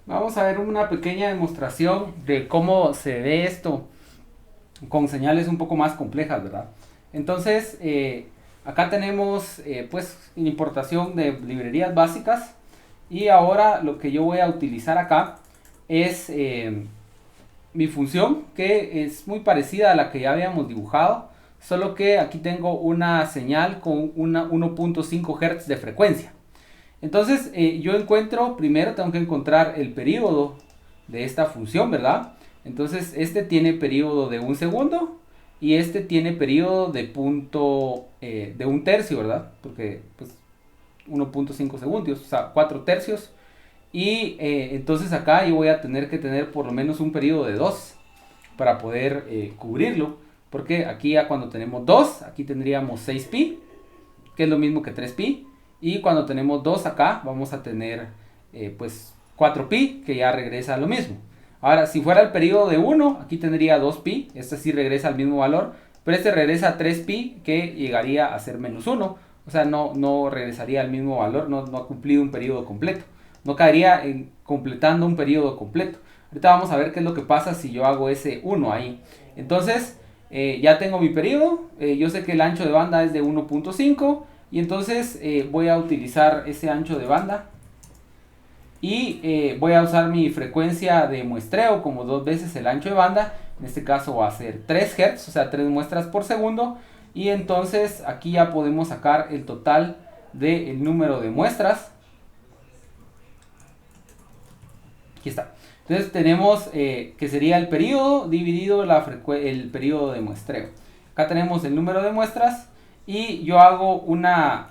Vamos a ver una pequeña demostración de cómo se ve esto con señales un poco más complejas, ¿verdad? Entonces, acá tenemos pues importación de librerías básicas y ahora lo que yo voy a utilizar acá es mi función, que es muy parecida a la que ya habíamos dibujado, solo que aquí tengo una señal con una 1.5 Hz de frecuencia. Entonces, yo encuentro, primero tengo que encontrar el periodo de esta función, ¿verdad? Entonces, este tiene periodo de un segundo y este tiene periodo de de un tercio, ¿verdad? Porque, pues, 1.5 segundos, o sea, 4 tercios. Y entonces acá yo voy a tener que tener por lo menos un periodo de 2 para poder cubrirlo. Porque aquí ya cuando tenemos 2, aquí tendríamos 6pi, que es lo mismo que 3pi. Y cuando tenemos 2 acá, vamos a tener pues 4pi, que ya regresa a lo mismo. Ahora, si fuera el periodo de 1, aquí tendría 2pi, este sí regresa al mismo valor, pero este regresa a 3pi, que llegaría a ser menos 1. O sea, no regresaría al mismo valor, no ha cumplido un periodo completo. No caería en completando un periodo completo. Ahorita vamos a ver qué es lo que pasa si yo hago ese 1 ahí. Entonces, ya tengo mi periodo, yo sé que el ancho de banda es de 1.5 y entonces voy a utilizar ese ancho de banda y voy a usar mi frecuencia de muestreo como dos veces el ancho de banda. En este caso va a ser 3 Hz, o sea 3 muestras por segundo. Y entonces aquí ya podemos sacar el total del número de muestras. Aquí está. Entonces tenemos que sería el periodo dividido el periodo de muestreo. Acá tenemos el número de muestras y yo hago una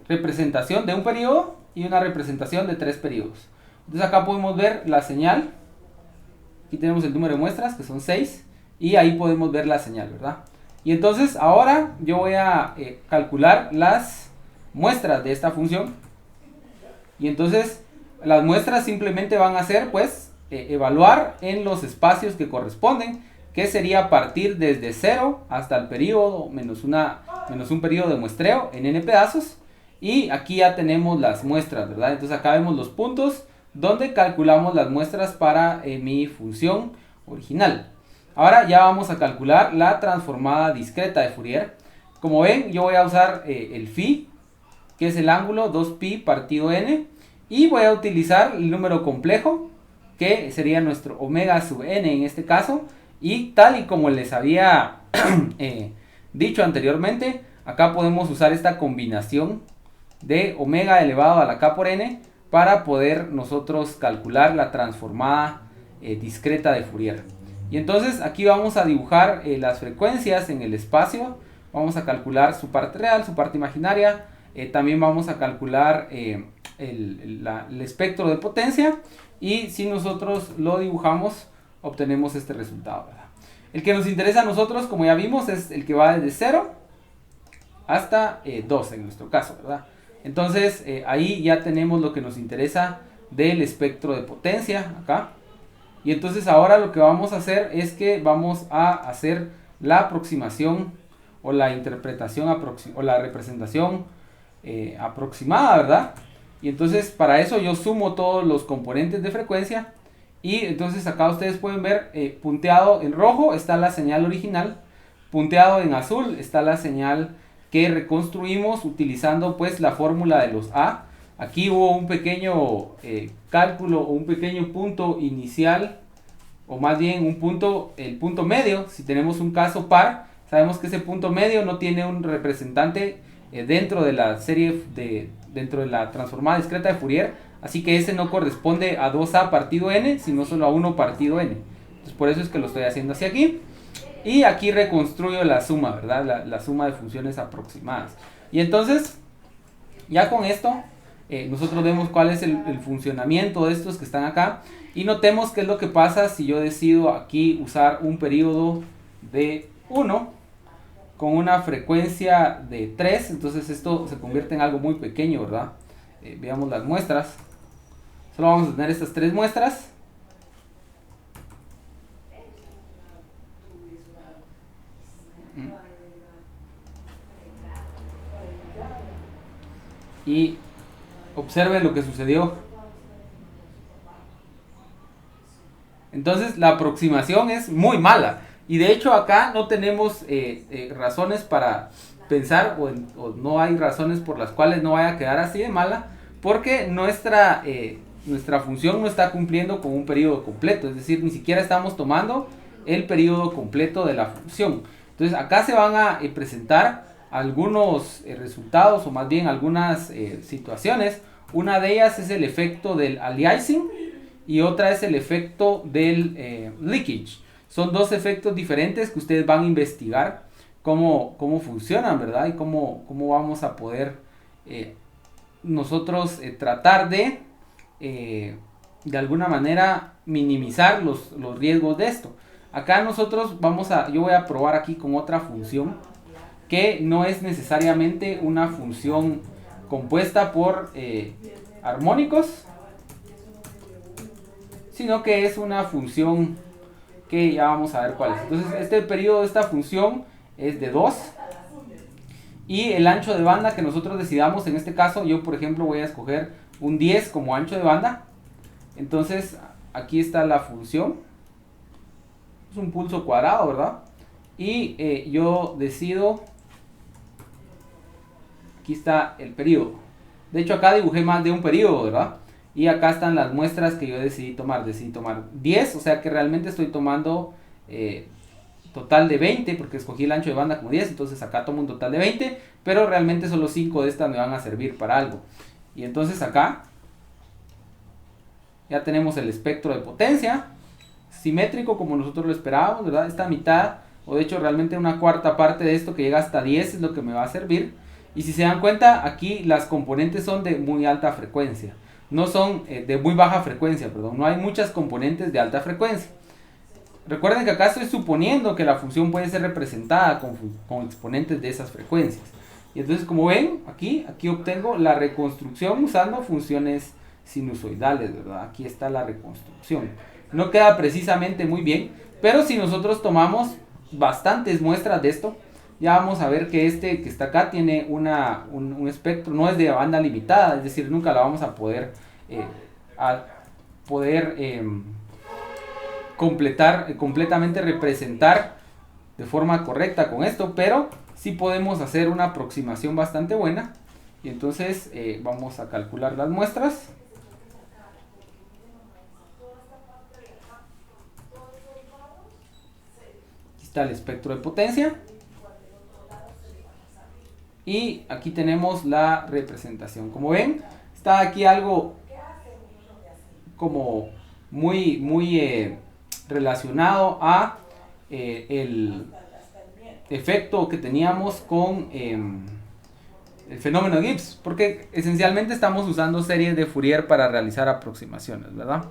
representación de un periodo y una representación de 3 periodos. Entonces acá podemos ver la señal. Aquí tenemos el número de muestras, que son 6, y ahí podemos ver la señal, ¿verdad? Y entonces ahora yo voy a calcular las muestras de esta función. Y entonces las muestras simplemente van a ser, pues, evaluar en los espacios que corresponden, que sería partir desde 0 hasta el periodo menos un periodo de muestreo en n pedazos. Y aquí ya tenemos las muestras, ¿verdad? Entonces acá vemos los puntos donde calculamos las muestras para mi función original. Ahora ya vamos a calcular la transformada discreta de Fourier. Como ven, yo voy a usar el phi, que es el ángulo 2pi partido n, y voy a utilizar el número complejo, que sería nuestro omega sub n en este caso, y tal y como les había dicho anteriormente, acá podemos usar esta combinación de omega elevado a la k por n para poder nosotros calcular la transformada discreta de Fourier. Y entonces aquí vamos a dibujar las frecuencias en el espacio, vamos a calcular su parte real, su parte imaginaria, también vamos a calcular el espectro de potencia, y si nosotros lo dibujamos obtenemos este resultado, ¿verdad? El que nos interesa a nosotros, como ya vimos, es el que va desde 0 hasta 2 en nuestro caso, ¿verdad? Entonces ahí ya tenemos lo que nos interesa del espectro de potencia acá. Y entonces ahora lo que vamos a hacer es que vamos a hacer la aproximación o la interpretación o la representación aproximada, ¿verdad? Y entonces para eso yo sumo todos los componentes de frecuencia. Y entonces acá ustedes pueden ver punteado en rojo está la señal original, punteado en azul está la señal que reconstruimos utilizando pues la fórmula de los A. Aquí hubo un pequeño cálculo o un pequeño punto inicial, o más bien el punto medio. Si tenemos un caso par, sabemos que ese punto medio no tiene un representante dentro de la serie dentro de la transformada discreta de Fourier, así que ese no corresponde a 2a partido n, sino solo a 1 partido n. Entonces por eso es que lo estoy haciendo así aquí. Y aquí reconstruyo la suma, ¿verdad? La suma de funciones aproximadas. Y entonces, ya con esto, nosotros vemos cuál es el funcionamiento de estos que están acá. Y notemos qué es lo que pasa si yo decido aquí usar un periodo de 1 con una frecuencia de 3. Entonces esto se convierte en algo muy pequeño, ¿verdad? Veamos las muestras. Solo vamos a tener estas 3 muestras. Y observen lo que sucedió. Entonces la aproximación es muy mala. Y de hecho acá no tenemos razones para pensar o no hay razones por las cuales no vaya a quedar así de mala, porque nuestra función no está cumpliendo con un periodo completo, es decir, ni siquiera estamos tomando el periodo completo de la función. Entonces acá se van a presentar algunos resultados o más bien algunas situaciones. Una de ellas es el efecto del aliasing y otra es el efecto del leakage. Son dos efectos diferentes que ustedes van a investigar cómo funcionan, ¿verdad? Y cómo vamos a poder nosotros tratar de alguna manera minimizar los riesgos de esto. Acá nosotros yo voy a probar aquí con otra función que no es necesariamente una función compuesta por armónicos, sino que es una función que ya vamos a ver cuál es. Entonces este periodo de esta función es de 2 y el ancho de banda que nosotros decidamos, en este caso yo por ejemplo voy a escoger un 10 como ancho de banda. Entonces aquí está la función, es un pulso cuadrado, ¿verdad? Y yo decido, aquí está el periodo. De hecho acá dibujé más de un periodo, ¿verdad? Y acá están las muestras que yo decidí tomar 10, o sea que realmente estoy tomando total de 20, porque escogí el ancho de banda como 10, entonces acá tomo un total de 20, pero realmente solo 5 de estas me van a servir para algo. Y entonces acá ya tenemos el espectro de potencia, simétrico como nosotros lo esperábamos, ¿verdad? Esta mitad, o de hecho realmente una cuarta parte de esto que llega hasta 10 es lo que me va a servir. Y si se dan cuenta, aquí las componentes son de muy alta frecuencia, no son de muy baja frecuencia, perdón, no hay muchas componentes de alta frecuencia. Recuerden que acá estoy suponiendo que la función puede ser representada con exponentes de esas frecuencias. Y entonces como ven, aquí obtengo la reconstrucción usando funciones sinusoidales, ¿verdad? Aquí está la reconstrucción. No queda precisamente muy bien, pero si nosotros tomamos bastantes muestras de esto, ya vamos a ver que este que está acá tiene un espectro, no es de banda limitada, es decir, nunca la vamos a poder completamente representar de forma correcta con esto, pero sí podemos hacer una aproximación bastante buena. Y entonces vamos a calcular las muestras. Aquí está el espectro de potencia. Y aquí tenemos la representación. Como ven, está aquí algo como muy relacionado a el efecto que teníamos con el fenómeno de Gibbs, porque esencialmente estamos usando series de Fourier para realizar aproximaciones, ¿verdad?